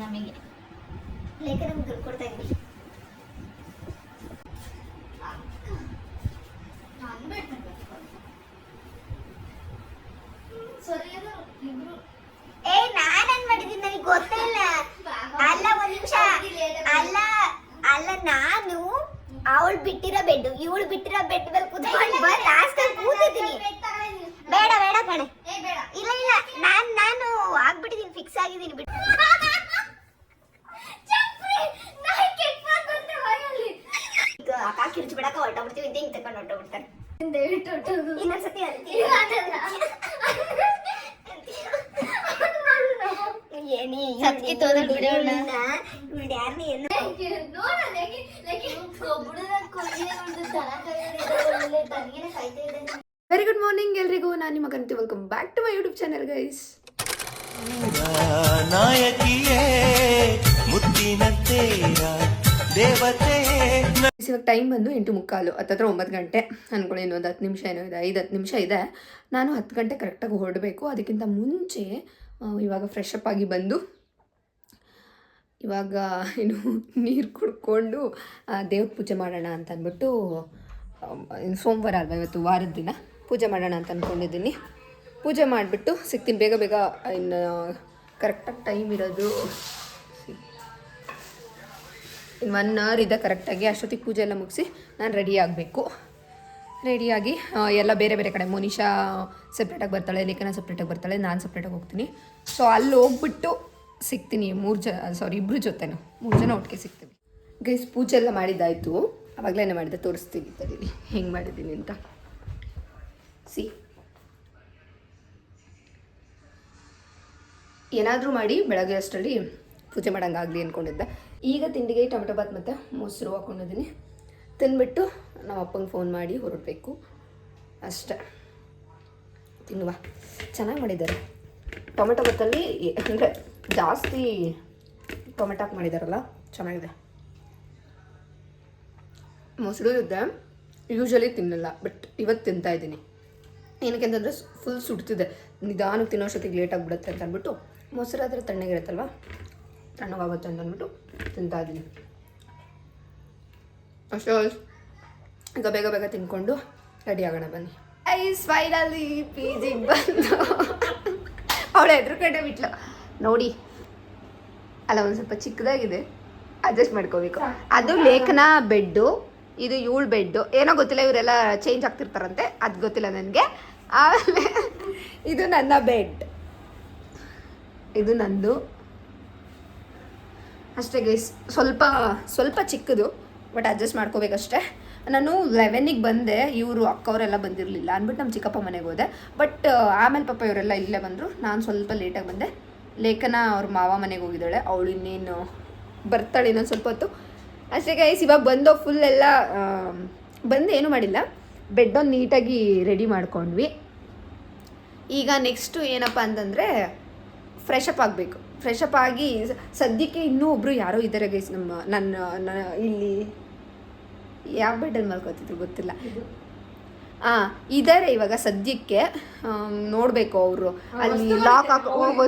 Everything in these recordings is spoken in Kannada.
ನಮಗೆ ಲೇಖನ ದುಡ್ಡು ಕೊಡ್ತಾ ಇದ್ವಿ. ಏ ನಾನೇನ್ ಮಾಡಿದ್ದೀನಿ ನನಗೆ ಗೊತ್ತೇ ಇಲ್ಲ. ಅಲ್ಲ ಒಂದ್ ನಿಮಿಷ, ಅಲ್ಲ ಅಲ್ಲ ನಾನು ಅವಳು ಬಿಟ್ಟಿರೋ ಬೆಡ್ ಇವಳು ಬಿಟ್ಟಿರೋ ಬೆಡ್ ಮೇಲೆ ಕೂತ್ಕೊಂಡು ಲಾಸ್ಟ್ ಕೂತಿದ್ದೀನಿ. ಬೇಡ ಬೇಡ ಕಣೆ, ಇಲ್ಲ ಇಲ್ಲ ನಾನು ಆಗ್ಬಿಟ್ಟಿದ್ದೀನಿ, ಫಿಕ್ಸ್ ಆಗಿದ್ದೀನಿ ಬಿಟ್ಟು. ಅಕ್ಕ ಕಿರ್ಚು ಬಿಡಕ ಹೊರಟೋಗ್ಬಿಡ್ತೀವಿ ಅಂತ ಹಿಂಗೆ ತಗೊಂಡು ಹೊರಟೋಗ್ಬಿಡ್ತಾರೆ. ಇನ್ನೊಂದ್ಸತಿ ವೆರಿ ಗುಡ್ ಮಾರ್ನಿಂಗ್ ಎಲ್ರಿಗೂ. ನಾನು ನಿಮ್ಮ ಗಂತಿ. Welcome back to my YouTube channel guys. ಇವಾಗ ಟೈಮ್ ಬಂದು 8:45, ಹತ್ತತ್ರ 9 ಗಂಟೆ ಅನ್ಕೊಳ್ಳಿ. ಇನ್ನೊಂದು 10 ನಿಮಿಷ ಏನೋ ಇದೆ, 5-10 ನಿಮಿಷ ಇದೆ. ನಾನು 10 ಗಂಟೆ ಕರೆಕ್ಟಾಗಿ ಹೊರಡಬೇಕು. ಅದಕ್ಕಿಂತ ಮುಂಚೆ ಇವಾಗ ಫ್ರೆಶ್ ಅಪ್ ಆಗಿ ಬಂದು ಇವಾಗ ಏನು ನೀರು ಕುಡ್ಕೊಂಡು ದೇವ್ರ ಪೂಜೆ ಮಾಡೋಣ ಅಂತ ಅಂದ್ಬಿಟ್ಟು, ಸೋಮವಾರ ಅಲ್ವಾ ಇವತ್ತು, ವಾರದ ದಿನ ಪೂಜೆ ಮಾಡೋಣ ಅಂತ ಅಂದ್ಕೊಂಡಿದ್ದೀನಿ. ಪೂಜೆ ಮಾಡಿಬಿಟ್ಟು ಸಿಗ್ತೀನಿ ಬೇಗ ಬೇಗ. ಇನ್ನು ಕರೆಕ್ಟಾಗಿ ಟೈಮ್ ಇರೋದು ಇನ್ನು 1 ಅವರ್ ಇದೆ ಕರೆಕ್ಟಾಗಿ. ಅಷ್ಟೊತ್ತಿಗೆ ಪೂಜೆ ಎಲ್ಲ ಮುಗಿಸಿ ನಾನು ರೆಡಿ ಆಗಬೇಕು. ರೆಡಿಯಾಗಿ ಎಲ್ಲ ಬೇರೆ ಬೇರೆ ಕಡೆ, ಮೋನಿಶಾ ಸಪ್ರೇಟಾಗಿ ಬರ್ತಾಳೆ, ಲೇಖನ ಸಪ್ರೇಟಾಗಿ ಬರ್ತಾಳೆ, ನಾನು ಸಪ್ರೇಟಾಗಿ ಹೋಗ್ತೀನಿ. ಸೊ ಅಲ್ಲಿ ಹೋಗ್ಬಿಟ್ಟು ಸಿಗ್ತೀನಿ. 2 ಜೊತೆನೂ 3 ಜನ ಒಟ್ಟಿಗೆ ಸಿಗ್ತೀವಿ ಗೈಸ್. ಪೂಜೆ ಎಲ್ಲ ಮಾಡಿದ್ದಾಯಿತು, ಆವಾಗಲೇ ಮಾಡಿದ್ದೆ, ತೋರಿಸ್ತೀನಿ ತಡೀರಿ ಹೆಂಗೆ ಮಾಡಿದ್ದೀನಿ ಅಂತ. ಏನಾದರೂ ಮಾಡಿ ಬೆಳಗ್ಗೆ ಅಷ್ಟರಲ್ಲಿ ಪೂಜೆ ಮಾಡೋಂಗಾಗಲಿ ಅಂದ್ಕೊಂಡಿದ್ದೆ. ಈಗ ತಿಂಡಿಗೆ ಟೊಮೆಟೊ ಬಾತ್ ಮತ್ತು ಮೊಸರು ಹಾಕ್ಕೊಂಡಿದ್ದೀನಿ. ತಿಂದ್ಬಿಟ್ಟು ನಮ್ಮ ಅಪ್ಪಂಗೆ ಫೋನ್ ಮಾಡಿ ಹೊರಡಬೇಕು ಅಷ್ಟೇ. ತಿನ್ನುವ. ಚೆನ್ನಾಗಿ ಮಾಡಿದ್ದಾರೆ ಟೊಮೆಟೊ ಬಾತಲ್ಲಿ, ಅಂದರೆ ಜಾಸ್ತಿ ಟೊಮೆಟೊ ಹಾಕಿ ಮಾಡಿದಾರಲ್ಲ, ಚೆನ್ನಾಗಿದೆ. ಮೊಸರು ಇದ್ದೆ, ಯೂಶ್ವಲಿ ತಿನ್ನಲ್ಲ, ಬಟ್ ಇವತ್ತು ತಿಂತಾಯಿದ್ದೀನಿ. ಏನಕ್ಕೆ ಅಂತಂದರೆ ಫುಲ್ ಸುಡ್ತಿದೆ, ನಿಧಾನಕ್ಕೆ ತಿನ್ನೋ ಅಷ್ಟೊತ್ತಿಗೆ ಲೇಟ್ ಆಗಿಬಿಡುತ್ತೆ ಅಂತ ಅಂದ್ಬಿಟ್ಟು, ಮೊಸರಾದರೆ ತಣ್ಣಗಿರುತ್ತಲ್ವ, ತಣ್ಣಗಾಗುತ್ತೆ ಅಂತ ಅಂದ್ಬಿಟ್ಟು ತಿಂತಾಯಿದ್ದೀನಿ ಅಷ್ಟೇ. ಈಗ ಬೇಗ ಬೇಗ ತಿನ್ಕೊಂಡು ರೆಡಿ ಆಗೋಣ ಬನ್ನಿ. ಫೈನಲಿ ಪಿ ಜಿಗೆ ಬಂದು ಅವಳು ಎದುರುಗಡೆ ಬಿಟ್ಲು ನೋಡಿ. ಅಲ್ಲ, ಒಂದು ಸ್ವಲ್ಪ ಚಿಕ್ಕದಾಗಿದೆ, ಅಡ್ಜಸ್ಟ್ ಮಾಡ್ಕೋಬೇಕು. ಅದು ಲೇಖನ ಬೆಡ್ಡು, ಇದು ಇವಳು ಬೆಡ್ಡು. ಏನೋ ಗೊತ್ತಿಲ್ಲ, ಇವರೆಲ್ಲ ಚೇಂಜ್ ಆಗ್ತಿರ್ತಾರಂತೆ, ಅದು ಗೊತ್ತಿಲ್ಲ ನನಗೆ. ಆಮೇಲೆ ಇದು ನನ್ನ ಬೆಡ್, ಇದು ನಂದು ಅಷ್ಟೇ ಗೈಸ್. ಸ್ವಲ್ಪ ಚಿಕ್ಕದು, ಬಟ್ ಅಡ್ಜಸ್ಟ್ ಮಾಡ್ಕೋಬೇಕಷ್ಟೇ. ನಾನು 11ಗೆ ಬಂದೆ, ಇವರು ಅಕ್ಕವರೆಲ್ಲ ಬಂದಿರಲಿಲ್ಲ ಅಂದ್ಬಿಟ್ಟು ನಮ್ಮ ಚಿಕ್ಕಪ್ಪ ಮನೆಗೆ ಹೋದೆ. ಬಟ್ ಆಮೇಲೆ ಪಾಪ ಇವರೆಲ್ಲ ಇಲ್ಲೇ ಬಂದರು, ನಾನು ಸ್ವಲ್ಪ ಲೇಟಾಗಿ ಬಂದೆ. ಲೇಖನ ಅವ್ರ ಮಾವ ಮನೆಗೆ ಹೋಗಿದ್ದಾಳೆ, ಅವಳು ಇನ್ನೇನು ಬರ್ತಾಳೆ ಇನ್ನೊಂದು ಸ್ವಲ್ಪ ಹೊತ್ತು ಅಷ್ಟೇ ಗೈಸ್. ಇವಾಗ ಬಂದು ಫುಲ್ ಎಲ್ಲ ಬಂದು ಏನೂ ಮಾಡಿಲ್ಲ, ಬೆಡ್ಡೊಂದು ನೀಟಾಗಿ ರೆಡಿ ಮಾಡ್ಕೊಂಡ್ವಿ. ಈಗ ನೆಕ್ಸ್ಟು ಏನಪ್ಪ ಅಂತಂದರೆ ಫ್ರೆಶ್ ಅಪ್ ಆಗಬೇಕು. ಫ್ರೆಶ್ ಅಪ್ ಆಗಿ ಸದ್ಯಕ್ಕೆ ಇನ್ನೂ ಒಬ್ಬರು ಯಾರೋ ಇದ್ದಾರೆ ಗೈಸ್, ನನ್ನ ಇಲ್ಲಿ ಯಾವ ಬೆಡ್ಡಲ್ಲಿ ಮಲ್ಕೋತಿದ್ರು ಗೊತ್ತಿಲ್ಲ. ಇದ್ದಾರೆ ಇವಾಗ ಸದ್ಯಕ್ಕೆ. ನೋಡಬೇಕು ಅವರು ಅಲ್ಲಿ ಲಾಕ್ ಹಾಕಿ ಹೋಗೋ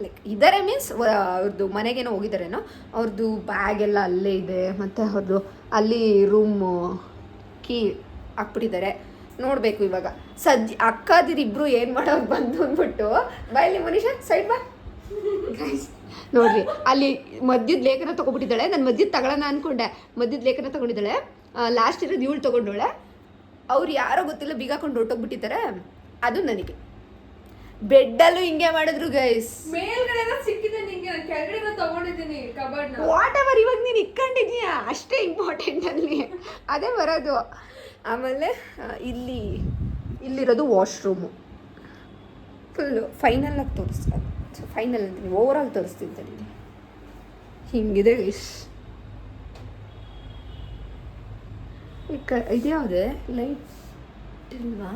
ಲೈಕ್ ಇದ್ದಾರೆ ಮೀನ್ಸ್ ಅವ್ರದ್ದು ಮನೆಗೇನೋ ಹೋಗಿದ್ದಾರೇನೋ. ಅವ್ರದ್ದು ಬ್ಯಾಗ್ ಎಲ್ಲ ಅಲ್ಲೇ ಇದೆ, ಮತ್ತು ಅವ್ರದ್ದು ಅಲ್ಲಿ ರೂಮು ಕೀ ಹಾಕ್ಬಿಟ್ಟಿದ್ದಾರೆ. ನೋಡಬೇಕು ಇವಾಗ. ಅಕ್ಕದಿರಿಬ್ರು ಏನು ಮಾಡೋದು ಬಂದು ಅಂದ್ಬಿಟ್ಟು, ಬಾ ಇಲ್ಲಿ ಮನುಷ್ಯ ಸೈಡ್ ಬಾ ಗೈಸ್. ನೋಡ್ರಿ ಅಲ್ಲಿ ಮಧ್ಯದ ಲೇಖನ ತೊಗೊಬಿಟ್ಟಿದ್ದಾಳೆ. ನಾನು ಮಧ್ಯದ ತಗೊಳ್ಳೋಣ ಅಂದ್ಕೊಂಡೆ, ಮಧ್ಯದ ಲೇಖನ ತೊಗೊಂಡಿದ್ದಾಳೆ. ಲಾಸ್ಟ್ ಇರೋದು ಇವಳು ತೊಗೊಂಡೋಳೆ. ಅವ್ರು ಯಾರೋ ಗೊತ್ತಿಲ್ಲ ಬೀಗ ಹಾಕೊಂಡು ಹೊರಟೋಗ್ಬಿಟ್ಟಿದ್ದಾರೆ. ಅದು ನನಗೆ ಬೆಡ್ಡಲ್ಲೂ ಹಿಂಗೆ ಮಾಡಿದ್ರು ಗೈಸ್. ಮೇಲ್ಗಡೆ ಸಿಕ್ಕಿದೆ ನಿಂಗೆ, ಕೆಳಗಡೆ ತಗೊಂಡಿದ್ದೀನಿ ಕಬರ್ಡ್. ವಾಟ್ ಎವರ್, ಇವಾಗ ನೀನು ಇಟ್ಕೊಂಡಿದ್ದೀಯಾ ಅಷ್ಟೇ ಇಂಪಾರ್ಟೆಂಟ್ ಅಲ್ಲಿ, ಅದೇ ಬರೋದು. ಆಮೇಲೆ ಇಲ್ಲಿರೋದು ವಾಶ್ರೂಮು. ಫುಲ್ಲು ಫೈನಲಾಗಿ ತೋರಿಸ್ತಾರೆ, ಫೈನಲ್ ಅಂತೀನಿ, ಓವರಾಲ್ ತೋರಿಸ್ತೀನಿ ತಡಿ. ಹಿಂಗಿದೆ ಗೈಸ್. ಇದ್ಯಾವುದೇ ಲೈಟ್ ಇಲ್ವಾ?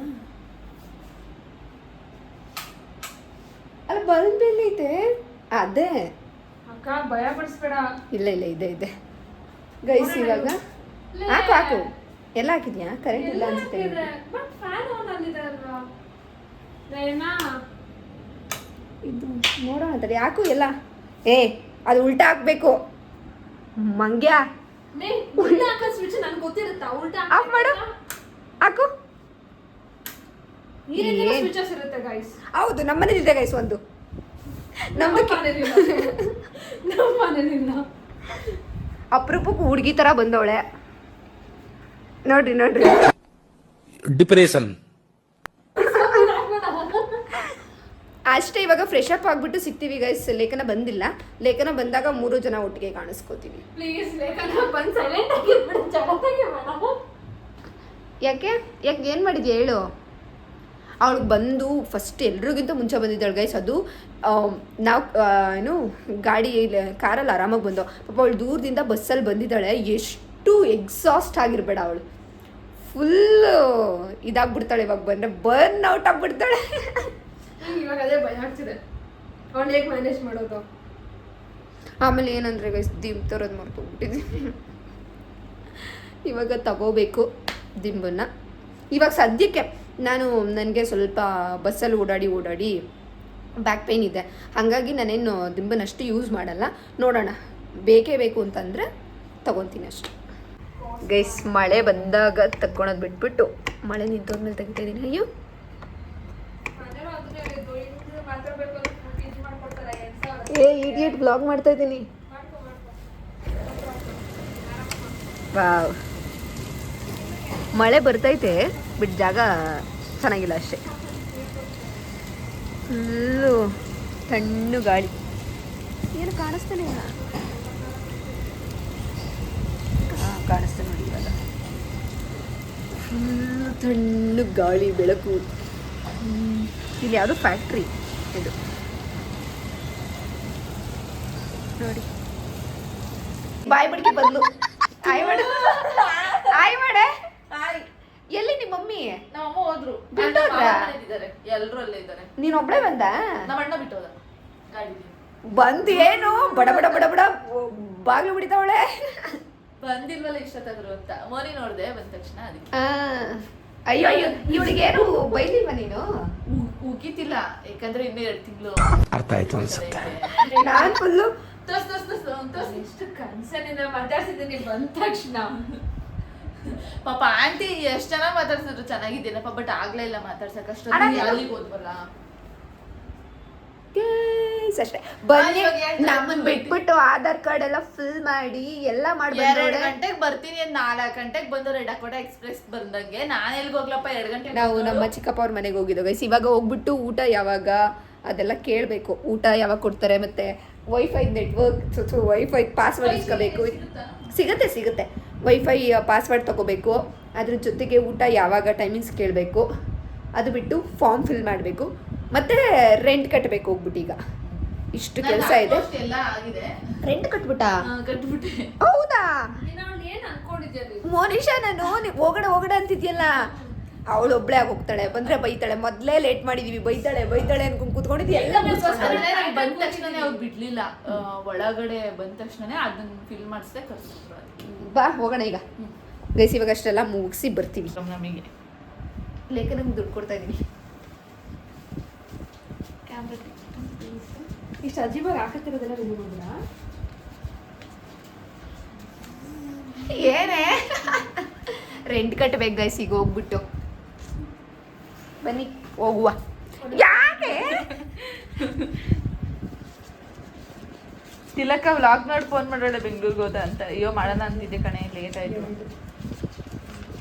ಅಲ್ಲ ಬಲ್ಬ್ ಎಲ್ಲೈತೆ? ಅದೇ ಅಕ್ಕ ಭಯ ಪಡಿಸ್ಬೇಡ. ಇಲ್ಲ ಇದೆ ಗೈಸ್. ಇವಾಗ ಹಾಕು ಎಲ್ಲ ಹಾಕಿದ್ಯಾ? ಕರೆಂಟ್ ಇಲ್ಲ ಅನ್ಸುತ್ತೆ. ಬಟ್ ಫ್ಯಾನ್ ಆನ್ ಆಗಿದೆ ಅಲ್ವಾ? ಇದು ನೋಡೋಣ ತಡಿ. ಯಾಕು ಎಲ್ಲ ಏ ಅದು ಉಲ್ಟಾ ಹಾಕ್ಬೇಕು ಮಂಗ್ಯ. ಮೇ ಉಲ್ಟಾ ಹಾಕೋ ಸ್ವಿಚ್ ನನಗೆ ಗೊತ್ತಿರುತ್ತಾ? ಉಲ್ಟಾ ಆಫ್ ಮಾಡು, ಹಾಕು. ಈ ರೀತಿ ಏನ್? ಸ್ವಿಚಸ್ ಇರುತ್ತೆ ಗೈಸ್. ಹೌದು, ನಮ್ಮನೇಲಿದೆ ಗೈಸ್ ಒಂದು. ನಮ್ಮ ನಮ್ದು ಮನೇಲಿಲ್ಲ. ಅಪರೂಪಕ್ಕೆ ಹುಡುಗಿ ತರ ಬಂದವಳೆ ನೋಡ್ರಿ. ಡಿಪ್ರೆಷನ್. ಅಷ್ಟೇ, ಇವಾಗ ಫ್ರೆಶ್ ಅಪ್ ಆಗ್ಬಿಟ್ಟು ಸಿಗ್ತೀವಿ ಗೈಸ್. ಲೇಖನ ಬಂದಿಲ್ಲ. ಲೇಖನ ಬಂದಾಗ 3 ಜನ ಒಟ್ಟಿಗೆ ಕಾಣಿಸ್ಕೋತೀವಿ. ಪ್ಲೀಸ್ ಲೇಖನ ಬಂದು ಸೈಲೆಂಟ್ ಆಗಿರ್ಬಿಡು, ಜಗತ್ತಾಗೆ ಬೇಡ. ಯಾಕೆ ಏನು ಮಾಡಿದ್ಯಾ ಹೇಳು. ಅವಳಿಗೆ ಬಂದು ಫಸ್ಟ್ ಎಲ್ರಿಗಿಂತ ಮುಂಚೆ ಬಂದಿದ್ದಾಳೆ ಗೈಸ್. ಅದು ನಾವು ಏನು ಗಾಡಿ ಕಾರಲ್ಲಿ ಆರಾಮಾಗಿ ಬಂದೋ. ಪಾಪ ಅವಳು ದೂರದಿಂದ ಬಸ್ಸಲ್ಲಿ ಬಂದಿದ್ದಾಳೆ. ಎಷ್ಟು ಎಕ್ಸಾಸ್ಟ್ ಆಗಿರ್ಬೇಡ ಅವಳು, ಫುಲ್ಲು ಇದಾಗ್ಬಿಡ್ತಾಳೆ. ಇವಾಗ ಬಂದರೆ ಬರ್ನ್ ಔಟ್ ಆಗ್ಬಿಡ್ತಾಳೆ. ಇವಾಗ ಅದೇ ಭಯ ಆಗ್ತಿದೆ, ಅವ್ನು ಹೇಗೆ ಮ್ಯಾನೇಜ್ ಮಾಡೋದು. ಆಮೇಲೆ ಏನಂದರೆ ಗೈಸ್, ದಿಂಬು ತರೋದು ಮರ್ತೋಗ್ಬಿಟ್ಟಿದ್ವಿ. ಇವಾಗ ತಗೋಬೇಕು ದಿಂಬನ್ನು. ಇವಾಗ ಸದ್ಯಕ್ಕೆ ನನಗೆ ಸ್ವಲ್ಪ ಬಸ್ಸಲ್ಲಿ ಓಡಾಡಿ ಬ್ಯಾಕ್ ಪೇಯ್ನ್ ಇದೆ. ಹಾಗಾಗಿ ನಾನೇನು ದಿಂಬನ್ನಷ್ಟು ಯೂಸ್ ಮಾಡಲ್ಲ. ನೋಡೋಣ, ಬೇಕೇ ಬೇಕು ಅಂತಂದರೆ ತಗೊತೀನಿ ಅಷ್ಟೆ ಗೈಸ್. ಮಳೆ ಬಂದಾಗ ತಕ್ಕೊಳೋದು ಬಿಟ್ಬಿಟ್ಟು ಮಳೆ ನಿಂತೋದ್ಮೇಲೆ ತೆಗಿತಾ ಇದ್ದೀನಿ. ಅಯ್ಯೋ ಏ ಇಡಿಯಟ್ ಬ್ಲಾಗ್ ಮಾಡ್ತಾ ಇದ್ದೀನಿ. ವಾವ್, ಮಳೆ ಬರ್ತೈತೆ ಬಟ್ ಜಾಗ ಚೆನ್ನಾಗಿಲ್ಲ ಅಷ್ಟೇ. ಫುಲ್ಲು ತಣ್ಣು ಗಾಳಿ, ಏನು ಕಾಣಿಸ್ತಾನೆ ಇಲ್ಲ. ಕಾಣಿಸ್ತಾನೆ ನೋಡಿ ಇವಾಗ. ಫುಲ್ಲು ತಣ್ಣು ಗಾಳಿ, ಬೆಳಕು. ಇಲ್ಲಿ ಯಾವುದೋ ಫ್ಯಾಕ್ಟ್ರಿ ಇದು ನೋಡಿ. ಬಾಯ್ ಬಡ್ಗೆ ಬದಲು ಆಯ್ ಮಾಡೆ. ಎಲ್ಲಿ ನಿಮ್ಮ ಮಮ್ಮಿ? ನಮ್ಮಮ್ಮ ಹೋದ್ರು, ಎಲ್ಲರೂ ಅಲ್ಲೇ ಇದ್ದಾರೆ. ನೀನ್ ಒಬ್ಳೆ ಬಂದ? ನಮ್ಮ ಅಣ್ಣ ಬಿಟ್ಟೋದ ಗಾಡಿ. ಬಂದು ಏನು ಬಡ ಬಾಗ್ಲು ಬಿಡಿತಾವಳೆ. ಬಂದಿಲ್ವಲ್ಲ ಇಷ್ಟತ್ತಾದ್ರು ಅಂತ ಮೋನಿ ನೋಡ್ದೆ, ಬಂದ ತಕ್ಷಣ ಅದಕ್ಕೆ. ಅಯ್ಯೋ ಇವಳಿಗೇನು ಬೈಲಿಲ್ವ ನೀನು? ಉಗಿತಿಲ್ಲ, ಯಾಕಂದ್ರೆ ಇನ್ನೂ 2 ತಿಂಗಳು. ಅರ್ಥ ಆಯ್ತು ಅನ್ಸುತ್ತೆ. ನಾನ್ ಫುಲ್ಲು ಎಷ್ಟು ಕನ್ಸನಿಂದ ಮಾತಾಡ್ಸಿದ್ದೀನಿ ಬಂದ ತಕ್ಷಣ. ಪಾಪ ಆಂಟಿ ಎಷ್ಟ್ ಚೆನ್ನಾಗಿ ಮಾತಾಡ್ಸಿದ್ರು, ಚೆನ್ನಾಗಿದ್ದೀನಪ್ಪ, ಬಟ್ ಆಗ್ಲೇ ಇಲ್ಲ ಮಾತಾಡ್ಸಕ್. ಅಷ್ಟೊಂದು ಅಲ್ಲಿಗೆ ಹೋದ್ವಲ್ಲ ಅಷ್ಟೇ. ಬನ್ನಿ, ನಮ್ಮನ್ ಬಿಟ್ಬಿಟ್ಟು ಆಧಾರ್ ಕಾರ್ಡ್ ಎಲ್ಲ ಫಿಲ್ ಮಾಡಿ ಎಲ್ಲ 2 ಗಂಟೆಗೆ ಬರ್ತೀನಿ, 4 ಗಂಟೆಗೆ ಬಂದು ರೆಡ್ ಅಕೋಟ ಎಕ್ಸ್ಪ್ರೆಸ್ ಬಂದಂಗೆ. ನಾನು ಎಲ್ಲಿಗೆ ಹೋಗ್ಲಪ್ಪ 2 ಗಂಟೆ. ನಾವು ನಮ್ಮ ಚಿಕ್ಕಪ್ಪ ಅವ್ರ ಮನೆಗೆ ಹೋಗಿದ್ದೋ ಗೈಸ್. ಇವಾಗ ಹೋಗ್ಬಿಟ್ಟು ಊಟ ಯಾವಾಗ ಅದೆಲ್ಲ ಕೇಳಬೇಕು. ಊಟ ಯಾವಾಗ ಕೊಡ್ತಾರೆ, ಮತ್ತೆ ವೈಫೈ ನೆಟ್ವರ್ಕ್ ವೈಫೈ ಪಾಸ್ವರ್ಡ್ ಇಸ್ಕೋಬೇಕು. ಸಿಗುತ್ತೆ ವೈಫೈ ಪಾಸ್ವರ್ಡ್ ತೊಗೋಬೇಕು. ಅದ್ರ ಜೊತೆಗೆ ಊಟ ಯಾವಾಗ ಟೈಮಿಂಗ್ಸ್ ಕೇಳಬೇಕು. ಅದು ಬಿಟ್ಟು ಫಾರ್ಮ್ ಫಿಲ್ ಮಾಡಬೇಕು, ಮತ್ತು ರೆಂಟ್ ಕಟ್ಟಬೇಕು ಹೋಗ್ಬಿಟ್ಟು. ಈಗ ಇಷ್ಟು ಕೆಲಸ ಇದೆ. ಎಲ್ಲ ಆಗಿದೆ, ರೆಂಟ್ ಕಟ್ಬಿಟ್ಟಾ? ಕಟ್ಬಿಟ್ಟೆ. ಹೌದಾ? ಏನ್ ಅನ್ಕೊಂಡಿದ್ಯಾ ಮೋನಿಶಾ, ನಾನು ಹೋಗಡೆ ಅಂತಿದ್ಯಲ್ಲ, ಅವಳು ಒಬ್ಳೆ ಹೋಗ್ತಾಳೆ, ಬಂದ್ರೆ ಬೈತಾಳೆ. ಮೊದ್ಲೇ ಲೇಟ್ ಮಾಡಿದೀವಿ, ಬೈತಾಳೆ ಅನ್ಕೊಂಡ್ ಕೂತ್ಕೊಂಡಿದ್ವಿ. ಎಲ್ಲ ಬಂದ ತಕ್ಷಣನೇ ಅವ್ರು ಬಿಡ್ಲಿಲ್ಲ. ಒಳಗಡೆ ಬಂದ ತಕ್ಷಣನೇ ಅದನ್ನ ಫಿಲ್ ಮಾಡಿಸ್ದೆ ಕರ್ಸಿದ್ರು. ಬಾ ಹೋಗೋಣ ಈಗ ಗೈಸ್. ಇವಾಗ ಅಷ್ಟೆಲ್ಲ ಮುಗಿಸಿ ಬರ್ತೀವಿ. ನಮಗೆ ಲೇಖನಂಗೆ ದುಡ್ಡು ಕೊಡ್ತಾ ಇದೀನಿ. ಇಷ್ಟು ಅಜೀಬಾಗಿ ಹಾಕತ್ತಿರೋದೆಲ್ಲ ನಿಮಗೋದ್ರ ಏನೇ ರೆಂಟ್ ಕಟ್ಟಬೇಕು ಗೈಸ್. ಈಗ ಹೋಗ್ಬಿಟ್ಟು ಬನ್ನಿ ಹೋಗುವ. ಯಾಕೆ ತಿಲಕ ವ್ಲಾಗ್ ನೋಡಿ ಫೋನ್ ಮಾಡೋಳೆ ಬೆಂಗಳೂರಿಗೆ ಹೋದ ಅಂತ. ಅಯ್ಯೋ ಮಾಡೋಣ ಅಂತಿದ್ದೆ ಕಣೆ, ಲೇಟ್ ಆಯ್ತು.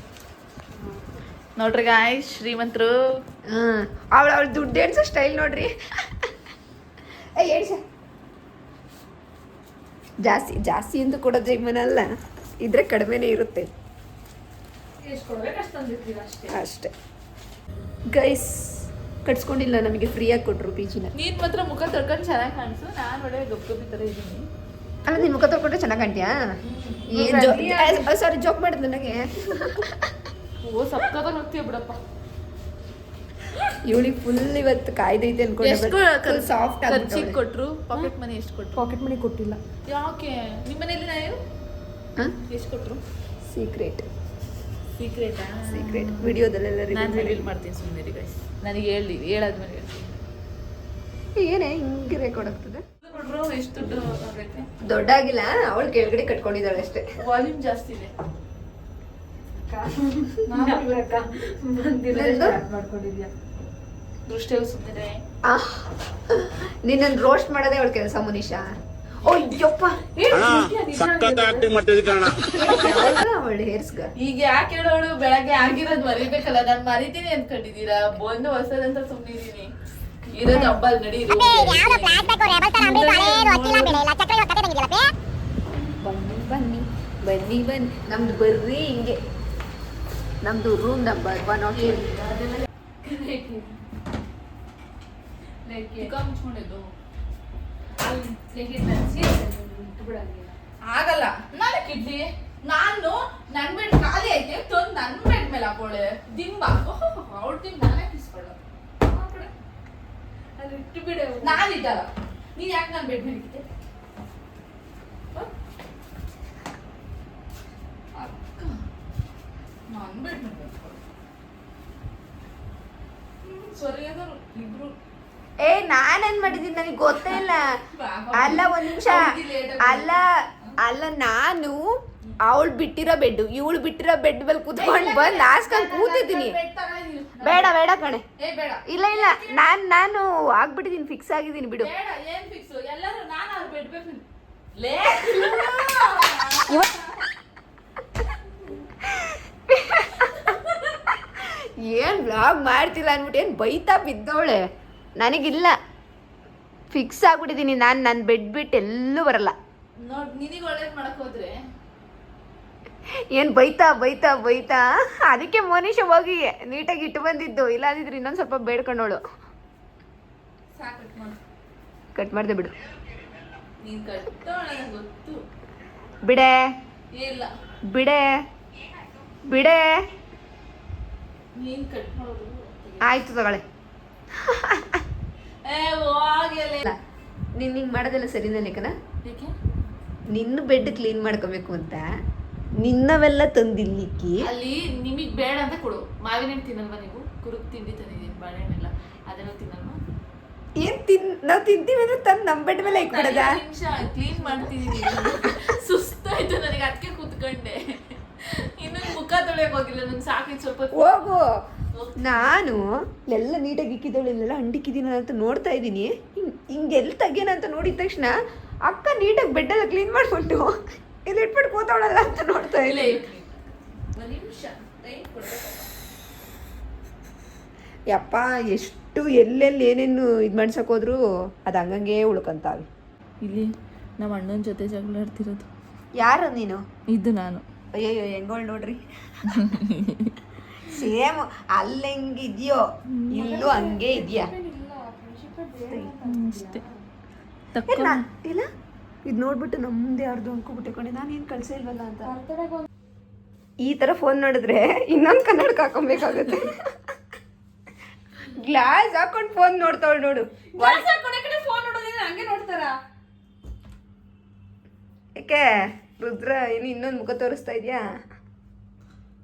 ನೋಡ್ರಿ ಗಾಯ್, ಶ್ರೀಮಂತರು. ಅವಳ ದುಡ್ಡು ಎಣ್ಸೋ ಸ್ಟೈಲ್ ನೋಡ್ರಿ. ಜಾಸ್ತಿ ಎಂದು ಕೊಡೋದು ಜೈಮನಲ್ಲ, ಇದ್ರೆ ಕಡಿಮೆನೇ ಇರುತ್ತೆ ಅಷ್ಟೇ ಗೈಸ್. ಕಟ್ಸ್ಕೊಂಡಿಲ್ಲ, ನಮಗೆ ಫ್ರೀಯಾಗಿ ಕೊಟ್ಟರು ಪಿಜಿನ. ನೀನ್ ಮಾತ್ರ ಮುಖ ತೊಳ್ಕೊಂಡು ಚೆನ್ನಾಗಿ ಕಾಣಿಸು, ನಾನು ಒಳ್ಳೆ ಗಬ್ಬಿ ಥರ ಇದ್ದೀನಿ. ಅಲ್ಲ, ನಿನ್ನ ಮುಖ ತೊಳ್ಕೊಂಡ್ರೆ ಚೆನ್ನಾಗಿ ಕಾಣ್ತೀಯಾ? ಏನು ಸಾರಿ, ಜೋಕ್ ಮಾಡಿದ್ ನನಗೆ. ಓ ಸಕ್ಕದ ನೋಡ್ತೀಯ ಬಿಡಪ್ಪ. ಇವಳಿಗೆ ಫುಲ್ ಇವತ್ತು ಕಾಯ್ದೈತೆ ಅನ್ಕೊಂಡೆ. ಸಾಫ್ಟ್ ಖರ್ಚಿಗೆ ಕೊಟ್ರು. ಪಾಕೆಟ್ ಮನಿ ಎಷ್ಟು ಕೊಟ್ರು? ಪಾಕೆಟ್ ಮನಿ ಕೊಟ್ಟಿಲ್ಲ. ಯಾಕೆ? ನಿಮ್ಮ ಮನೇಲಿ ನಾನು ಎಷ್ಟು ಕೊಟ್ರು? ಸೀಕ್ರೆಟ್ ಸೀಕ್ರೆಟ್ ವಿಡಿಯೋದಲ್ಲೆಲ್ಲ ನಾನು ರಿವೀಲ್ ಮಾಡ್ತೀನಿ, ಸುಮ್ಮನೆ ಗೈಸ್. ನನಗೆ ಹೇಳಾದ್ಮೇಲೆ ಹೇಳ್ತೀನಿ. ಏನೇ ಹಿಂಗೆ ರೆಕಾರ್ಡ್ ಆಗ್ತದೆ. ನೋಡ್ರು ಎಷ್ಟು ದುಡ್ಡು ಆಗೈತೆ. ದೊಡ್ಡ ಆಗಿಲ್ಲ, ಅವಳು ಕೆಳಗಡೆ ಕಟ್ಕೊಂಡಿದ್ದಾಳೆ ಅಷ್ಟೇ. ವಾಲ್ಯೂಮ್ ಜಾಸ್ತಿ ಇದೆ. ಮಾಡ್ಕೊಂಡಿದ್ಯಾ ದೃಷ್ಟಿಯಲ್ಲಿ ಸುಮ್ಮನೆ ನಿನ್ನನ್ನು ರೋಸ್ಟ್ ಮಾಡೋದೇ ಅವಳ ಕೆಲಸ ಮನೀಷಾ. ಅಯ್ಯಪ್ಪ ಅವಳು ಹೇರ್ಸ್ಗ ಈಗ ಯಾಕೆ ಹೇಳೋಳು ಬೆಳಗ್ಗೆ ಆಗಿರೋದು ಮರಿಬೇಕಲ್ಲ, ನಾನ್ ಮರಿತೀನಿ ಅನ್ಕೊಂಡಿದೀರಾ? ಬಂದು ಹೊಸದಂತ ಸುಮ್ನಿದೀನಿ. ಇರೋದು ಹಬ್ಬ ನಡಿ. ಬನ್ನಿ ಬನ್ನಿ ಬನ್ನಿ, ನಮ್ದು ಬರ್ರಿ ಹಿಂಗೆ. ನಮ್ದು ರೂಮ್ ನಂಬರ್ 108. ಆಗಲ್ಲ. ನಾಳೆ ಕಿಡ್ಲಿ ನಾನು ನನ್ ಬೆಡ್ ಖಾಲಿ ಐತೆ ತಂದು ನನ್ ಬೆಡ್ ಮೇಲೆ ಹಾಕೋಳೆ ದಿಂಬ. ಅವಳ ದಿಂಬ ನಾನೇ ಕಿಸ್ಕೊಳ್ಳೋದು. ಇಟ್ಟು ಬಿಡು, ನಾನಿದ್ದಲ್ಲ. ನೀನ್ ಯಾಕೆ ನನ್ ಬೆಡ್ ಮೇಲೆ ಇಟ್ಟಿದ್ದೆ? ಅಕ್ಕ ನನ್ ಬೆಡ್ ಮೇಲೆ ಸರಿ ಅದರು ಇಬ್ರು. ಏ ನಾನೇನ್ ಮಾಡಿದೀನಿ ನನಗೆ ಗೊತ್ತೇ ಇಲ್ಲ. ಅಲ್ಲ ಒಂದ್ ನಿಮಿಷ, ಅಲ್ಲ ಅಲ್ಲ ನಾನು ಅವಳು ಬಿಟ್ಟಿರೋ ಬೆಡ್, ಇವಳು ಬಿಟ್ಟಿರೋ ಬೆಡ್ ಮೇಲೆ ಕೂತ್ಕೊಂಡು ಬಂದು ಹಾಸ್ಕೊಂಡು ಕೂತಿದ್ದೀನಿ. ಬೇಡ ಬೇಡ ಕಣೆ, ಇಲ್ಲ ಇಲ್ಲ, ನಾನು ಆಗ್ಬಿಟ್ಟಿದ್ದೀನಿ, ಫಿಕ್ಸ್ ಆಗಿದ್ದೀನಿ ಬಿಡು. ಏನ್ ಫಿಕ್ಸ್? ಎಲ್ಲರೂ ನಾನು ಅವ್ರ ಬೆಡ್ ಬೇಕು ಲೇ. ಏನ್ ವ್ಲಾಗ್ ಮಾಡ್ತಿಲ್ಲ ಅನ್ಬಿಟ್ಟು ಏನ್ ಬೈತಾ ಬಿದ್ದವಳೆ. ನನಗಿಲ್ಲ, ಫಿಕ್ಸ್ ಆಗ್ಬಿಟ್ಟಿದ್ದೀನಿ ನಾನು. ನನ್ನ ಬೆಡ್ ಬಿಟ್ಟು ಎಲ್ಲೂ ಬರಲ್ಲ. ನೋಡ್ ನಿನಗೆ ಒಳ್ಳೇದ್ ಮಾಡಕ್ ಹೋದ್ರೆ ಏನ್ ಬೈತಾ ಬೈತಾ ಬೈತಾ, ಅದಕ್ಕೆ ಮೋನಿಷ ಹೋಗಿ ನೀಟಾಗಿ ಇಟ್ಟು ಬಂದಿದ್ದು. ಇಲ್ಲ ಅಂದಿದ್ರೆ ಇನ್ನೊಂದ್ ಸ್ವಲ್ಪ ಬೇಡ್ಕೊಂಡವಳು. ಕಟ್ ಮಾಡ್ದೆ ಬಿಡು. ನೀನ್ ಕಟ್ಟೋಣ ಗೊತ್ತು. ಬಿಡೆ ಇಲ್ಲ ಬಿಡೆ ಬಿಡೆ. ನೀನ್ ಕಟ್ ಮಾಡೋದು ಆಯ್ತು ತಗೊಳ್ಳೆ. ಹೋಗಿಲ್ಲ. ನೀನ್ ಹಿಂಗ್ ಮಾಡೋದೆಲ್ಲ ಸರಿನಾ ಲೇಖನ? ಯಾಕೆ ನಿನ್ನ ಬೆಡ್ ಕ್ಲೀನ್ ಮಾಡ್ಕೋಬೇಕು ಅಂತ ನಿನ್ನವೆಲ್ಲ ತಂದಿಲ್ಲಿಕ್ಕಿ ಅಲ್ಲಿ ನಿಮಗ್ ಬೇಡ ಅಂತ ಕೊಡು. ಮಾವಿನ ಹಣ್ಣು ತಿನ್ನಲ್ವಾ ನೀವು? ಕುರುಕ್ ತಿಂಡಿ ತಂದಿದ್ದೀನಿ, ಬಾಳೆಹಣ್ಣೆಲ್ಲ ಅದೆಲ್ಲ ತಿನ್ನಲ್ವಾ? ಏನ್ ನಾವು ತಿಂತೀವಿ ಅಂದ್ರೆ ತಂದು ನಮ್ಮ ಬೆಡ್ ಮೇಲೆ ಇಟ್ಬಿಡದ? ನಿಮಿಷ ಕ್ಲೀನ್ ಮಾಡ್ತಿದ್ದೀನಿ. ಸುಸ್ತಾಯ್ತು ನನಗೆ, ಅದಕ್ಕೆ ಕೂತ್ಕೊಂಡೆ. ಇನ್ನೊಂದು ಮುಖ ತೊಳೆಯಕ್ ಹೋಗಿಲ್ಲ, ನಂಗೆ ಸಾಕಿದ್ ಸ್ವಲ್ಪ. ಹೋಗು. ನಾನು ಎಲ್ಲ ನೀಟಾಗಿ ಇಕ್ಕಿದವಳು, ಇಲ್ಲೆಲ್ಲ ಹಂಡಿಕ್ಕಿದ್ದೀನ ಅಂತ ನೋಡ್ತಾ ಇದ್ದೀನಿ. ಹಿಂಗೆಲ್ಲ ತೆಗ್ಯೋಣ ಅಂತ ನೋಡಿದ ತಕ್ಷಣ ಅಕ್ಕ ನೀಟಾಗಿ ಬೆಡ್ಡೆಲ್ಲ ಕ್ಲೀನ್ ಮಾಡ್ಬಿಟ್ಟು ಇಲ್ಲಿ ಇಟ್ಬಿಟ್ಟು ಕೂತವಳಲ್ಲ ಅಂತ ನೋಡ್ತಾ ಇಲ್ಲ. ಯಪ್ಪ ಎಷ್ಟು ಎಲ್ಲೆಲ್ಲಿ ಏನೇನು ಇದು ಮಾಡ್ಸಕ್ ಹೋದ್ರು ಅದು ಹಂಗಂಗೆ ಉಳ್ಕೊಂತಾವೆ. ಇಲ್ಲಿ ನಮ್ಮ ಅಣ್ಣನ ಜೊತೆ ಜಗಳ ಆಡ್ತಿರೋದು ಯಾರು ನೀನು? ಇದು ನಾನು. ಅಯ್ಯಯ್ಯೋ ಹೆಂಗೋಳ್ ನೋಡ್ರಿ. ಸೇಮ್ ಅಲ್ಲಿ ಹೆಂಗಿದ್ಯೋ ಇಲ್ಲೂ ಹಂಗೆ ಇದೆಯಾ ಅಷ್ಟೇ. ಇಲ್ಲ ಇದು ನೋಡ್ಬಿಟ್ಟು ನಮ್ಮ ಮುಂದೆ ಯಾರ್ದು ಅನ್ಕೋಬಿಟ್ಟೆ ಕಣೆ, ನಾನೇನು ಕಳ್ಸೇ ಇಲ್ವಲ್ಲ ಅಂತ. ಈ ಥರ ಫೋನ್ ನೋಡಿದ್ರೆ ಇನ್ನೊಂದು ಕನ್ನಡಕ ಹಾಕೊಬೇಕಾಗುತ್ತೆ. ಗ್ಲಾಸ್ ಹಾಕೊಂಡು ಫೋನ್ ನೋಡ್ತಾವಳು ನೋಡು. ಫೋನ್ ನೋಡೋದಿಲ್ಲ ಹಂಗೆ ನೋಡ್ತಾರ. ಯಾಕೆ ರುದ್ರ ಏನು ಇನ್ನೊಂದು ಮುಖ ತೋರಿಸ್ತಾ ಇದೆಯಾ?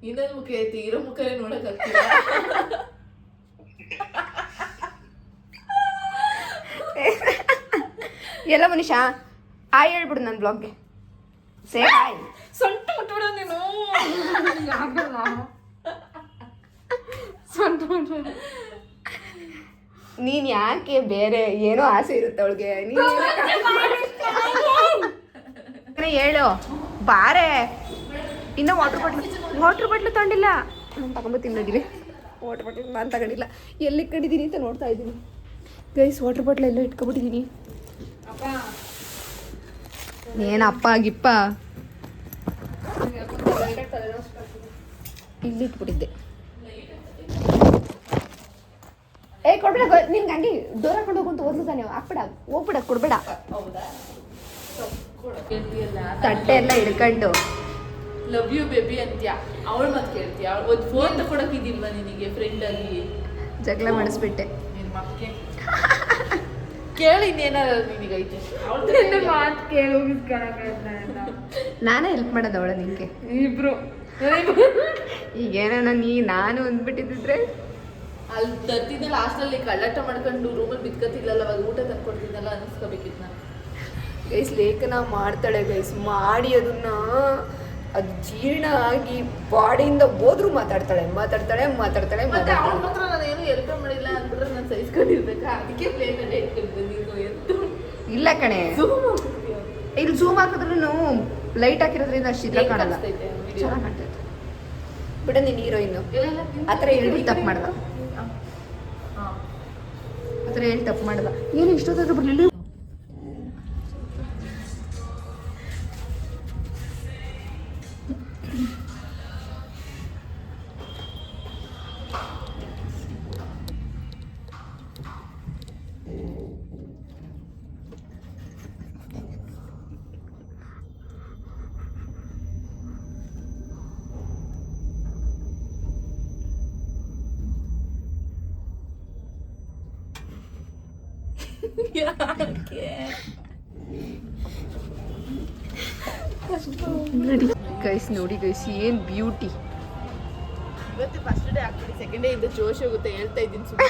ಇನ್ನೊಂದು ಮುಖ ಐತಿ, ಇರೋ ಮುಖನೇ ನೋಡಕ್ ಆಗ್ತಿಲ್ಲ. ಎಲ್ಲ ಮನುಷ್ಯ ಹಾಯ್ ಹೇಳ್ಬಿಡು ನನ್ನ ಬ್ಲಾಗ್ಗೆ. Say hi. ಸೊಂಟ ಮುಟ್ಬಿಡ ನೀನು. ನೀನ್ ಯಾಕೆ ಬೇರೆ ಏನೋ ಆಸೆ ಇರುತ್ತೆ ಅವಳಿಗೆ. ಹೇಳು ಬಾರೆ. ಇನ್ನು ವಾಟರ್ ಬಾಟ್ಲು ತಗೊಂಡಿಲ್ಲ. ನಾನು ತಗೊಂಬತ್ತೀನಿ ನಡೀರಿ. ವಾಟರ್ ಬಾಟ್ಲ್ ನಾನು ತಗೊಂಡಿಲ್ಲ, ಎಲ್ಲಿ ಇಟ್ಕೊಂಡಿದ್ದೀನಿ ಅಂತ ನೋಡ್ತಾ ಇದ್ದೀನಿ ಗೈಸ್. ವಾಟರ್ ಬಾಟ್ಲ್ ಎಲ್ಲ ಇಟ್ಕೊಬಿಟ್ಟಿದ್ದೀನಿ. ಏನಪ್ಪ ಗಿಪ್ಪ ಇಲ್ಲಿ ಇಟ್ಬಿಟ್ಟಿದ್ದೆ. ಏ ಕೊಡ್ಬೇಡ, ನಿನ್ಗೆ ಹಂಗೆ ಡೋರ್ ಹಾಕೊಂಡು ಹೋಗಂತ ಓದ್ತಾನೆ. ಹಾಕ್ಬಿಡ, ಹೋಗ್ಬಿಡ, ಕೊಡ್ಬೇಡ. ತಟ್ಟೆ ಎಲ್ಲ ಹಿಡ್ಕೊಂಡು ಲವ್ ಯು ಬೇಬಿ ಅಂತ್ಯಾ. ಅವಳು ಮತ್ತೆ ಕೇಳ್ತೀಯ? ಒಂದು ಫೋನ್ ತಗೊಳಕಿದಿಲ್ವಾ ನಿನಗೆ ಫ್ರೆಂಡ್ ಆಗಿ? ಜಗಳ ಮಾಡಿಸ್ಬಿಟ್ಟೆ. ನಿನ್ನ ಮಕ್ಕೆ ಕೇಳಿ ಇನ್ನೇನಾರ ನಿನಗೈತೆ. ಮಾತು ಕೇಳಿ ನಾನೇ ಹೆಲ್ಪ್ ಮಾಡೋದು ಅವಳ ನಿಂಗೆ. ಇಬ್ರು ಈಗೇನ ನಾನು ಅಂದ್ಬಿಟ್ಟಿದ್ರೆ ಅಲ್ಲಿ ತತ್ತಿದ್ದ ಲಾಸ್ಟಲ್ಲಿ ಕಳ್ಳಾಟ ಮಾಡ್ಕೊಂಡು ರೂಮಲ್ಲಿ ಬಿತ್ಕತಿಲ್ಲಲ್ಲ, ಅವಾಗ ಊಟ ತಂದ್ಕೊಡ್ತಿದ್ದಲ್ಲ ಅನ್ನಿಸ್ಕೋಬೇಕಿತ್ತು ನಾನು. ಗೈಸ್ ಲೇಖನ ಮಾಡ್ತಾಳೆ ಗೈಸ್, ಮಾಡಿ ಅದನ್ನ ಅದು ಜೀರ್ಣ ಆಗಿ ಬಾಡಿಯಿಂದ ಹೋದ್ರೂ ಮಾತಾಡ್ತಾಳೆ. ಮತ್ತೆ ಅವ್ಳ ಮಾತ್ರ ನಾನು ಏನು ಎಲ್ಪ್ ಮಾಡಿಲ್ಲ ಅಂದ್ಬಿಟ್ರೆ ನಾನು ಸಹಿಸ್ಕೊಂಡಿರ್ಬೇಕಾ? ಅದಕ್ಕೆ ಪ್ಲೇನಲ್ಲಿ ಇಟ್ಕೊಂಡಿದ್ದೆ ನೀನು ಎತ್ತು. ಇಲ್ಲ ಕಣೆ, ಇಲ್ಲಿ ಝೂಮ್ ಹಾಕಿದ್ರು ಲೈಟ್ ಹಾಕಿರೋದ್ರಿಂದ ಅಷ್ಟು ಇದ್ರ ಕಾಣಲ್ಲ. ಚೆನ್ನಾಗಿ ಕಾಣ್ತೈತೆ ಬಿಡ. ನೀನು ಹೀರೋಯಿನ್ ಆ ಥರ ಹೇಳಿ ತಪ್ಪು ಮಾಡ್ದ, ಆ ಥರ ಹೇಳಿ ತಪ್ಪು ಮಾಡ್ದ. ಏನು ಇಷ್ಟೊತ್ತಾದ್ರೂ ಬರಲಿಲ್ಲ. ಗೈಸ್ ನೋಡಿ ಗೈಸ್, ಏನ್ ಬ್ಯೂಟಿ. ಇವತ್ತು ಫಸ್ಟ್ ಡೇ ಆಗ್ತದೆ, ಸೆಕೆಂಡ್ ಡೇ ಇಂದ ಜೋಶ್ ಹೋಗುತ್ತೆ. ಹೇಳ್ತಾ ಇದ್ದೀನಿ ಸುಮ್ಮನೆ.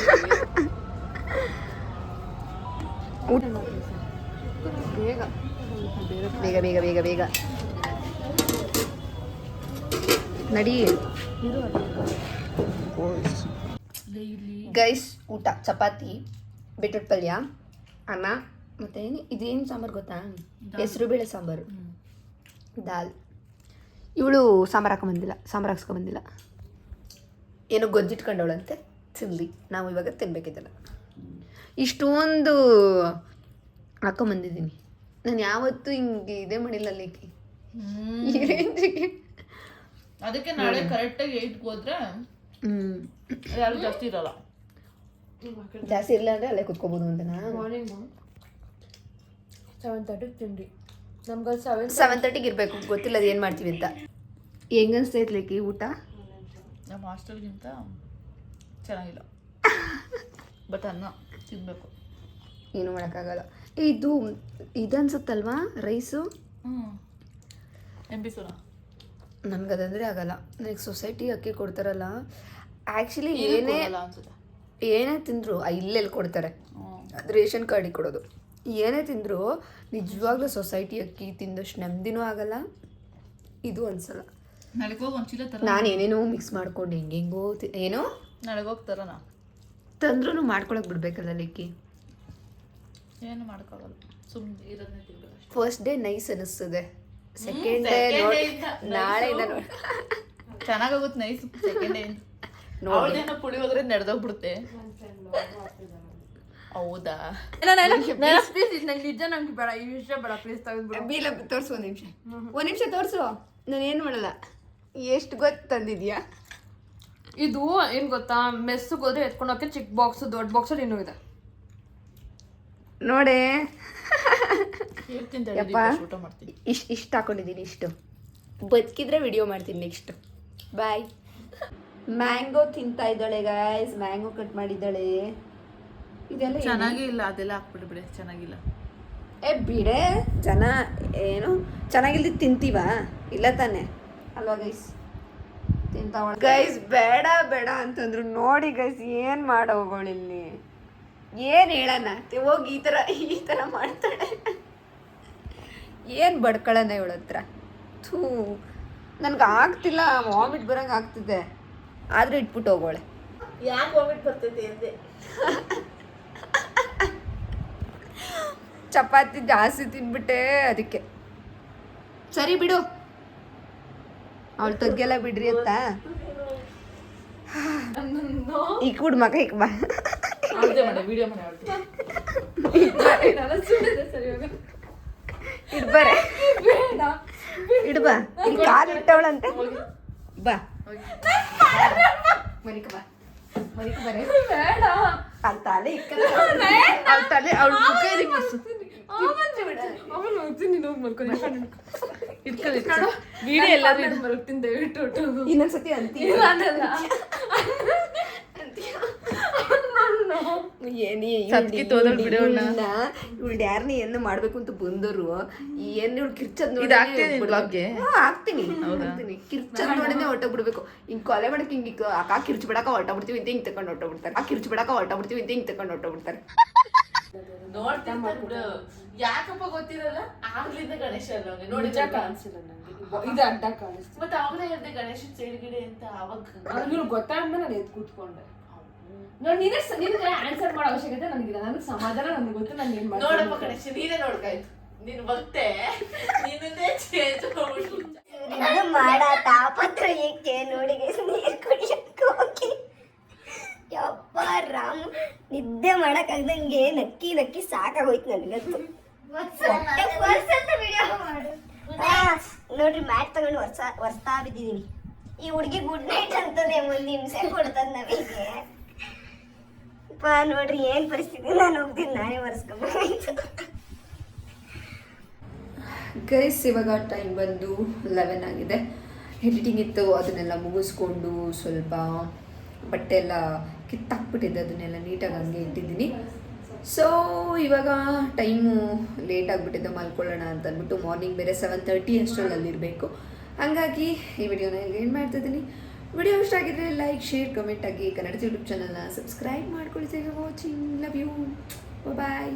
ಬೇಗ ಬೇಗ ಬೇಗ ಬೇಗ ಬೇಗ ನಡಿ ಗೈಸ್. ಊಟ ಚಪಾತಿ, ಬೀಟ್ರೂಟ್ ಪಲ್ಯ, ಅನ್ನ, ಮತ್ತೆ ಇದೇನು ಸಾಂಬಾರು ಗೊತ್ತಾ? ಹೆಸರು ಬೇಳೆ ಸಾಂಬಾರು, ದಾಲ್. ಇವಳು ಸಾಂಬಾರು ಹಾಕೊಂಬಂದಿಲ್ಲ, ಸಾಂಬಾರು ಹಾಕ್ಸ್ಕೊಂಬಂದಿಲ್ಲ, ಏನೋ ಗೊಜ್ಜಿಟ್ಕೊಂಡವಳಂತೆ. ತಿನ್ಲಿ, ನಾವು ಇವಾಗ ತಿನ್ಬೇಕಿದ್ದಲ್ಲ. ಇಷ್ಟೊಂದು ಹಾಕೊಂಬಂದಿದ್ದೀನಿ ನಾನು. ಯಾವತ್ತೂ ಹಿಂಗೆ ಇದೇ ಮಾಡಿಲ್ಲ ಲೇಕಿ ಈ ರೇಂಜಿಗೆ. ಅದಕ್ಕೆ ನಾಳೆ ಕರೆಕ್ಟಾಗಿ 8ಗೆ ಹೋದ್ರೆ ಯಾರು ಜಾಸ್ತಿ ಇರಲ್ಲ. ಜಾಸ್ತಿ ಇರಲಿಲ್ಲ ಅಂದರೆ ಅಲ್ಲೇ ಕುತ್ಕೋಬೋದು ಅಂತನಾ? ಮಾರ್ನಿಂಗು 7:30 ತಿಂಡಿ. ನಮ್ಗೆ 7:30ಗೆ ಇರಬೇಕು. ಗೊತ್ತಿಲ್ಲ ಅದು ಏನು ಮಾಡ್ತೀವಿ ಅಂತ. ಹೆಂಗೆ ಅನಿಸ್ತೈತೆ ಲೇಕಿ ಊಟ? ನಮ್ಮ ಹಾಸ್ಟೆಲ್ಗಿಂತ ಚೆನ್ನಾಗಿಲ್ಲ, ಬಟ್ ಅನ್ನ ತಿನ್ನಬೇಕು. ಏನು ಮಾಡೋಕ್ಕಾಗಲ್ಲ. ಇದು ಇದನ್ಸುತ್ತಲ್ವಾ ರೈಸು? ಎಂಬಿಸೋಣ ನನಗದಂದರೆ ಆಗಲ್ಲ. ನನಗೆ ಸೊಸೈಟಿ ಅಕ್ಕಿ ಕೊಡ್ತಾರಲ್ಲ, ಆ್ಯಕ್ಚುಲಿ ಅನ್ಸುತ್ತೆ. ಏನೇ ತಿಂದರು ಇಲ್ಲೆಲ್ಲಿ ಕೊಡ್ತಾರೆ, ಅದು ರೇಷನ್ ಕಾರ್ಡಿಗೆ ಕೊಡೋದು. ಏನೇ ತಿಂದರೂ ನಿಜವಾಗ್ಲೂ ಸೊಸೈಟಿ ಅಕ್ಕಿ ತಿಂದಷ್ಟು ನೆಮ್ಮದಿನೂ ಆಗಲ್ಲ, ಇದು ಅನ್ಸಲ್ಲ. ನಾಳೆಗೆ ಹೋಗಿ ಒಂದು ಚೀಲ ತರ. ನಾನು ಏನೇನೋ ಮಿಕ್ಸ್ ಮಾಡ್ಕೊಂಡು ಹೆಂಗೆಂಗೋ ಏನೋ ನಾಳೆಗೆ ಹೋಗ್ತಾರಣ ತಂದ್ರೂ ಮಾಡ್ಕೊಳಕ್ಕೆ ಬಿಡ್ಬೇಕಲ್ಲ ಲೇಕಿ. ಏನು ಮಾಡೋಕ್ಕಾಗಲ್ಲ, ಸುಮ್ಮನೆ ಇರೋದನ್ನೇ ತಿನ್ಬೇಕು ಅಷ್ಟೇ. ಫಸ್ಟ್ ಡೇ ನೈಸ್ ಅನ್ನಿಸ್ತದೆ, ಸೆಕೆಂಡ್ ಡೇ ನೋಡಿ ನಾಳೆಯಿಂದ ನೋಡಿ ಚೆನ್ನಾಗೋಗುತ್ತೆ. ನೈಸ್ ಸೆಕೆಂಡ್ ಡೇ ಅವಳೇನೋ ಪುಳಿ ಹೋದ್ರೆ ನಡೆದೋಗ್ಬಿಡುತ್ತೆ. ಹೌದಾ? ಪ್ಲೀಸ್ ನಂಗೆ ನಿಜ ನಂಗೆ ಬೇಡ, ಈ ವಿಷಯ ಬೇಡ, ಪ್ಲೀಸ್ ತೆಗೆದ್ಬಿಡು. ಬೀಲ ತೋರಿಸು, ಒಂದು ನಿಮಿಷ ತೋರಿಸು. ನಾನು ಏನು ಮಾಡಲ್ಲ. ಎಷ್ಟು ಗೊತ್ತು ತಂದಿದ್ಯಾ? ಇದು ಏನು ಗೊತ್ತಾ, ಮೆಸ್ಸಿಗೆ ಹೋದ್ರೆ ಎತ್ಕೊಂಡು ಹೋಗಕ್ಕೆ ಚಿಕ್ಕ ಬಾಕ್ಸು, ದೊಡ್ಡ ಬಾಕ್ಸಲ್ಲಿ ಇನ್ನೂ ಇದೆ ನೋಡೆ. ಹೇಳ್ತೀನಿ ಊಟ ಮಾಡ್ತೀನಿ. ಇಷ್ಟು ಹಾಕೊಂಡಿದ್ದೀನಿ, ಇಷ್ಟು ಬದುಕಿದ್ರೆ ವಿಡಿಯೋ ಮಾಡ್ತೀನಿ ನೆಕ್ಸ್ಟ್. ಬಾಯ್. ಮ್ಯಾಂಗೋ ತಿಂತಾ ಇದ್ದಾಳೆ ಗಾಯ್ಸ್, ಮ್ಯಾಂಗೋ ಕಟ್ ಮಾಡಿದ್ದಾಳೆ. ಇದೆಲ್ಲ ಚೆನ್ನಾಗೇ ಇಲ್ಲ, ಅದೆಲ್ಲ ಹಾಕ್ಬಿಡಿ ಬಿಡಿ, ಚೆನ್ನಾಗಿಲ್ಲ. ಬಿಡೆ ಜನ ಏನು ಚೆನ್ನಾಗಿಲ್ದಿ ತಿಂತೀವ? ಇಲ್ಲ ತಾನೆ ಅಲ್ವಾ ಗೈಸ್? ತಿಂತಾವ ಗೈಸ್. ಬೇಡ ಬೇಡ ಅಂತಂದ್ರು ನೋಡಿ ಗೈಸ್, ಏನು ಮಾಡೋಗಳಿಲ್ಲಿ, ಏನು ಹೇಳೋಣ? ಹೋಗಿ ಈ ಥರ ಮಾಡ್ತಾಳೆ. ಏನು ಬಡ್ಕೊಳ್ಳೋಣ ಇವಳ ಹತ್ರ? ಥೂ, ನನಗೆ ಆಗ್ತಿಲ್ಲ, ವಾಮಿಟ್ ಬರೋಂಗೆ ಆಗ್ತಿದೆ, ಆದರೂ ಇಟ್ಬಿಟ್ಟು ಹೋಗೋಳೆ. ಯಾಕೆ ವಾಮಿಟ್ ಬರ್ತೈತೆ ಅಂದೆ? ಚಪಾತಿ ಜಾಸ್ತಿ ತಿನ್ಬಿಟ್ಟೆ ಅದಕ್ಕೆ. ಸರಿ ಬಿಡು, ಅವಳು ತಗ್ಗೆಲ್ಲ ಬಿಡ್ರಿ ಅಂತ. ಈಗ ಕೂಡ ಮಗ ಈಗ ಬಾ, ವಿಡಿಯೋ ಮಾಡಿ ಇಡ್ಬಾರೆ, ಇಡ್ಬಾ. ಇಲ್ಲಿ ಕಾಲು ಇಟ್ಟವಳಂತೆ, ಬಾ ಮನಿಕ ಬಾ, ಮನಿಕ ಬರೇ. ಅವ್ಳ ತಲೆ ಇಕ್ಕಲ್ಲ, ಅವ್ಳ ತಲೆ ಅವಳ ಮುಖ ಇನ್ನೊಂದ್ಸತಿ ಅಂತೀವಿ. ಇವಳು ಯಾರನ್ನ ಏನು ಮಾಡ್ಬೇಕು ಅಂತ ಬಂದರು, ಏನು ಇವಳು ಕಿರ್ಚದ್ ನೋಡಿ ಹಾಕ್ತೀನಿ. ಕಿರ್ಚದ್ ನೋಡಿನೇ ಹೊಟ್ಟೋಗ್ಬಿಡ್ಬೇಕು. ಹಿಂಗ್ ಕೊಲೆ ಮಾಡಕ್ ಹಿಂಗೆ ಅಕ್ಕ ಕಿರ್ಚ್ ಬಿಡಕ ಹೊಟ್ಟೋಗ್ಬಿಡ್ತೀವಿ ಅಂತ ಹಿಂಗ್ ತಗೊಂಡು ಹೊಟ್ಟೋಗ್ಬಿಡ್ತಾರೆ. ಆ ಕಿರ್ಚ್ ಬಿಡಕ ಹೊಟ್ಟೋಗ್ಬಿಡ್ತೀವಿ ಅಂತ ಹಿಂಗ್ ತಗೊಂಡು ಹೊಟ್ಟೋಗ್ಬಿಡ್ತಾರೆ. ನೋಡ್ತಿರ್ತಾರೆ ಬಿಡು. ಯಾಕಪ್ಪ ಗೊತ್ತಿರಲ್ಲ, ಆಗ್ಲಿಂದ ಗಣೇಶ ಅಲ್ಲ ಅವ್ನಿಗೆ. ನಿಜ ನೋಡಿದ್ರೆ ಕಾಣಿಸಿಲ್ಲ ನಂಗೆ ಇದು ಅಡ್ಡ ಕಾಣಿಸ್ತು. ಮತ್ತೆ ಅವಾಗಲೇ ಹೇಳ್ದೆ ಗಣೇಶನ್ ಸೈಡ್ಗಿಡೆ ಅಂತ. ಅವಾಗ ಇವ್ರು ಗೊತ್ತಾದ್ಮೇಲೆ ನಾನು ಎದ್ದು ಕೂತ್ಕೊಂಡೆ. ನೋಡಿ ನಿನಗೆ ಆನ್ಸರ್ ಮಾಡೋ ಅವಶ್ಯಕತೆ ನನಗಿಲ್ಲ. ನನಗೆ ಸಮಾಧಾನ, ನನಗೆ ಗೊತ್ತು ನಾನು ಏನ್ ನೋಡಪ್ಪ ಮಾಡ್ತೀನಿ. ಗಣೇಶ, ನೀನೇ ನೋಡ್ಕಾಯ್ತು. ನೀನ್ ಭಕ್ತೆ, ನೀನೇ ಚೇಂಜ್ ಮಾಡ್ಬಿಟ್ಟು. ಇದು ಮಾಡ ತಾಪತ್ರ ಏಕೆ ನೋಡಿ ನೀರು ಕುಡಿಯಕ್ಕೆ ಹೋಗಿ ಯಪ್ಪ ರಾಮ್, ನಿದ್ದೆ ಮಾಡಕ್ಕಾಗ್ದಂಗೆ ನಕ್ಕಿ ನಕ್ಕಿ ಸಾಕಾಗೋಯ್ತು ನನಗಂತೂ. ನೋಡ್ರಿ ಮ್ಯಾಟ್ ತಗೊಂಡು ಒರ್ಸ್ತಾ ಬಿದ್ದಿದೀನಿ. ಈ ಹುಡುಗಿ ಗುಡ್ ನೈಟ್ ಅಂತದೆ, ಒಂದು ಹಿಂಸೆ ಕೊಡ್ತದ ನಮಗೆ. ನೋಡ್ರಿ ಏನ್ ಪರಿಸ್ಥಿತಿ, ನಾನು ಹೋಗ್ತೀನಿ, ನಾನೇ ಒರೆಸ್ಕೊಂಡ್ಬಾಯ್ತು. ಗೈಸ್ ಇವಾಗ ಟೈಮ್ ಬಂದು 11 ಆಗಿದೆ. ಎಡಿಟಿಂಗ್ ಇತ್ತು, ಅದನ್ನೆಲ್ಲ ಮುಗಿಸ್ಕೊಂಡು ಸ್ವಲ್ಪ ಬಟ್ಟೆ ಎಲ್ಲ ಕಿತ್ತಾಕ್ಬಿಟ್ಟಿದ್ದೆ, ಅದನ್ನೆಲ್ಲ ನೀಟಾಗಿ ಹಂಗೆ ಇಟ್ಟಿದ್ದೀನಿ. ಸೊ ಇವಾಗ ಟೈಮು ಲೇಟ್ ಆಗಿಬಿಟ್ಟಿದ್ದೆ, ಮಲ್ಕೊಳ್ಳೋಣ ಅಂತ ಅಂದ್ಬಿಟ್ಟು. ಮಾರ್ನಿಂಗ್ ಬೇರೆ 7:30 ಅಷ್ಟರಲ್ಲಿರಬೇಕು. ಹಾಗಾಗಿ ಈ ವಿಡಿಯೋನ ಇಲ್ಲಿ ಏನು ಮಾಡ್ತಿದ್ದೀನಿ. ವಿಡಿಯೋ ಇಷ್ಟ ಆಗಿದ್ರೆ ಲೈಕ್, ಶೇರ್, ಕಮೆಂಟ್ ಆಗಿ ಕನ್ನಡ ಯೂಟ್ಯೂಬ್ ಚಾನಲ್ನ ಸಬ್ಸ್ಕ್ರೈಬ್ ಮಾಡ್ಕೊಳ್ತೀವಿ. Watching, love you, bye.